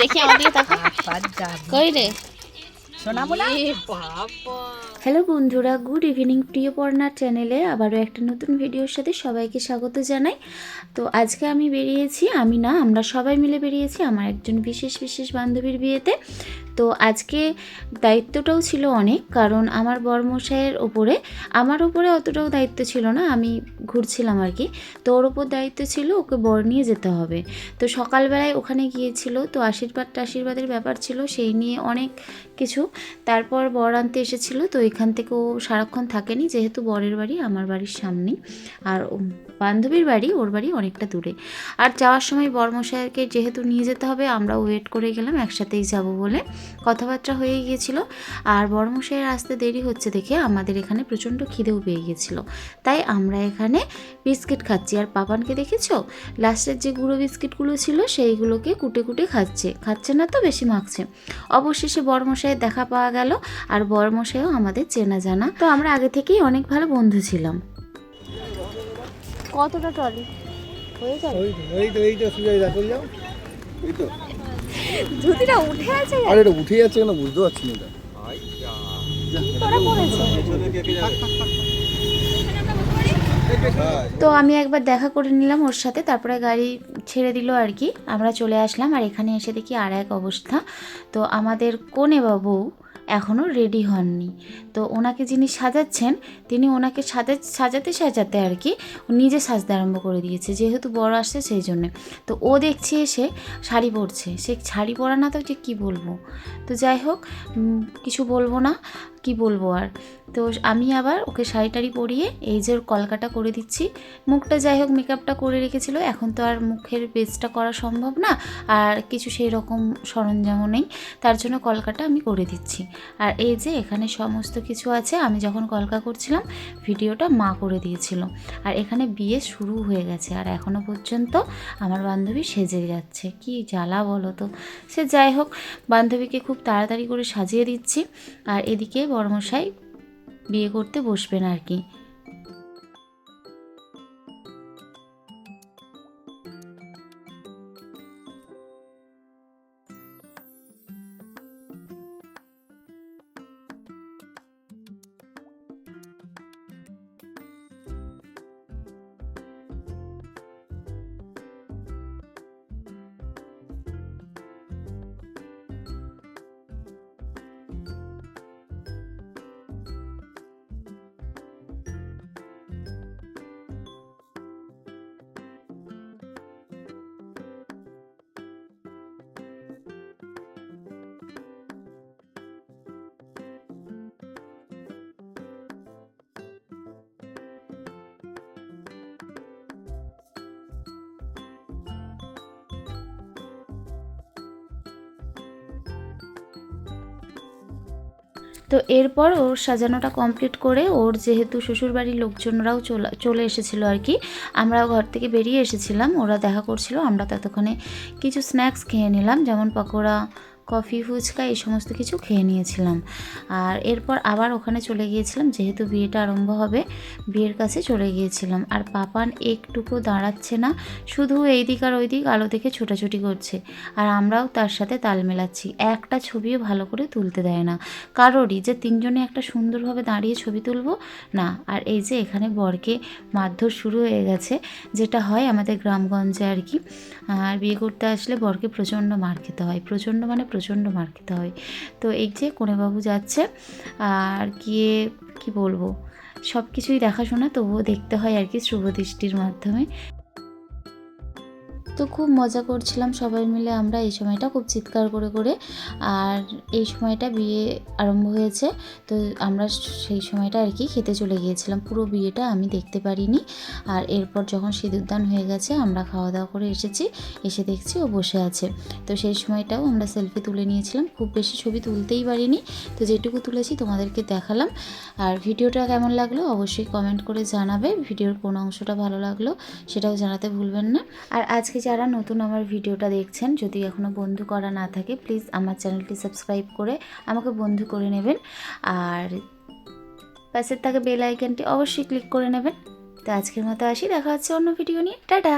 দেখি আমাদের কই রে হ্যালো বন্ধুরা, গুড ইভিনিং। প্রিয় পড়নার চ্যানেলে আবারও একটা নতুন ভিডিওর সাথে সবাইকে স্বাগত জানাই। তো আজকে আমি বেরিয়েছি, আমরা সবাই মিলে বেরিয়েছি আমার একজন বিশেষ বান্ধবীর বিয়েতে। তো আজকে দায়িত্বটাও ছিল অনেক, কারণ আমার বরমশাইয়ের ওপরে, আমার ওপরে অতটাও দায়িত্ব ছিল না, আমি ঘুরছিলাম আর কি। তো ওর ওপর দায়িত্ব ছিল ওকে বর নিয়ে যেতে হবে। তো সকালবেলায় ওখানে গিয়েছিল, তো আশীর্বাদের ব্যাপার ছিল, সেই নিয়ে অনেক কিছু। তারপর বর আনতে এসেছিলো, তো এখান থেকে ও সারাক্ষণ থাকেনি, যেহেতু বরের বাড়ি আমার বাড়ির সামনেই, আর বান্ধবীর বাড়ি ওর বাড়ি অনেকটা দূরে। আর যাওয়ার সময় বরমশাইকে যেহেতু নিয়ে যেতে হবে, আমরা ওয়েট করে গেলাম একসাথেই যাব বলে, কথাবার্তা হয়ে গিয়েছিল। আর বরমশাইয়ের আসতে দেরি হচ্ছে দেখে আমাদের এখানে প্রচণ্ড খিদেও পেয়ে গেছিলো, তাই আমরা এখানে বিস্কিট খাচ্ছি। আর পাপানকে দেখেছো, লাস্টের যে গুঁড়ো বিস্কিটগুলো ছিল সেইগুলোকে কুটে কুটে খাচ্ছে না তো, বেশি মাখছে। অবশেষে বরমশাইয়ের দেখা পাওয়া গেল, আর বরমশাইও আমাদের চেনা জানা, তো আমরা আগে থেকেই অনেক ভালো বন্ধু ছিলাম। কতটা ট্রলি হয়ে যাবে? এই তো সুজয় চলে যাও। এই তো ধুতিটা উঠে আছে। আরে এটা উঠে যাচ্ছে কেন বুঝতে পারছি না। এটা তোরা পড়েছে। তো আমি একবার দেখা করে নিলাম ওর সাথে, তারপরে গাড়ি ছেড়ে দিল আর কি, আমরা চলে আসলাম। আর এখানে এসে দেখি আর এক অবস্থা। তো আমাদের কনে বাবু এখনও রেডি হননি। তো ওনাকে যিনি সাজাচ্ছেন, তিনি ওনাকে সাজাতে আর কি নিজে সাজতে আরম্ভ করে দিয়েছে, যেহেতু বড় আসছে সেই জন্যে। তো ও দেখছি এসে শাড়ি পরছে, সে শাড়ি পরা না তো যে কী বলবো। তো যাই হোক, কিছু বলবো না, কি বলবো আর। তো আমি আবার ওকে শাড়ি টাড়ি পরিয়ে এই যে ওর কলকাটা করে দিচ্ছি। মুখটা যাই হোক মেকআপটা করে রেখেছিল, এখন তো আর মুখের বেসটা করা সম্ভব না, আর কিছু সেই রকম সরঞ্জামও নেই, তার জন্য কলকাটা আমি করে দিচ্ছি। আর এই যে এখানে সমস্ত কিছু আছে, আমি যখন কলকা করছিলাম ভিডিওটা মা করে দিয়েছিল। আর এখানে বিয়ে শুরু হয়ে গেছে, আর এখনও পর্যন্ত আমার বান্ধবী সেজে যাচ্ছে, কি জ্বালা বলো তো। সে যাই হোক, বান্ধবীকে খুব তাড়াতাড়ি করে সাজিয়ে দিচ্ছি। আর এদিকে বরমশাই বিয়ে করতে বসবেন আর কি। তো এরপর ওর সাজানোটা কমপ্লিট করে, ওর যেহেতু শ্বশুরবাড়ির লোকজনরাও চলে এসেছিলো আর কি, আমরাও ঘর থেকে বেরিয়ে এসেছিলাম, ওরা দেখা করছিল, আমরা ততক্ষণে কিছু স্ন্যাক্স খেয়ে নিলাম, যেমন পকোড়া, কফি, ফুচকা, এই সমস্ত কিছু খেয়ে নিয়েছিলাম। আর এরপর আবার ওখানে চলে গিয়েছিলাম, যেহেতু বিয়েটা আরম্ভ হবে, বিয়ের কাছে চলে গিয়েছিলাম। আর পাপান একটুকু দাঁড়াচ্ছে না, শুধু এই দিক আর ওই দিক আলো দেখে ছোটাছুটি করছে, আর আমরাও তার সাথে তাল মেলাচ্ছি। একটা ছবিও ভালো করে তুলতে দেয় না কারোরই, যে তিনজনে একটা সুন্দরভাবে দাঁড়িয়ে ছবি তুলবো না। আর এই যে এখানে বরকে মারধর শুরু হয়ে গেছে, যেটা হয় আমাদের গ্রামগঞ্জে আর কি। আর বিয়ে করতে আসলে বরকে প্রচণ্ড মার খেতে হয়, প্রচণ্ড মার খেতে হয়। তো এই যে কনেবাবু যাচ্ছে, আর গিয়ে কি বলবো, সব কিছুই দেখাশোনা তবুও দেখতে হয় আর কি, শুভদৃষ্টির মাধ্যমে। তো খুব মজা করছিলাম সবাই মিলে আমরা এই সময়টা, খুব চিৎকার করে করে। আর এই সময়টা বিয়ে আরম্ভ হয়েছে, তো আমরা সেই সময়টা আর কি খেতে চলে গিয়েছিলাম, পুরো বিয়েটা আমি দেখতে পারিনি। আর এরপর যখন সিঁদুরদান হয়ে গেছে, আমরা খাওয়া দাওয়া করে এসেছি, এসে দেখছি ও বসে আছে। তো সেই সময়টাও আমরা সেলফি তুলে নিয়েছিলাম, খুব বেশি ছবি তুলতেই পারিনি, তো যেটুকু তুলেছি তোমাদেরকে দেখালাম। আর ভিডিওটা কেমন লাগলো অবশ্যই কমেন্ট করে জানাবে, ভিডিওর কোন অংশটা ভালো লাগলো সেটাও জানাতে ভুলবেন না। আর আজকে যারা নতুন আমার ভিডিওটা দেখছেন, যদি এখনও বন্ধু করা না থাকে, প্লিজ আমার চ্যানেলটি সাবস্ক্রাইব করে আমাকে বন্ধু করে নেবেন। আর পাশের থাকা বেল আইকনটি অবশ্যই ক্লিক করে নেবেন। তো আজকের মতো আসি, দেখা হচ্ছে অন্য ভিডিও নিয়ে। টাটা।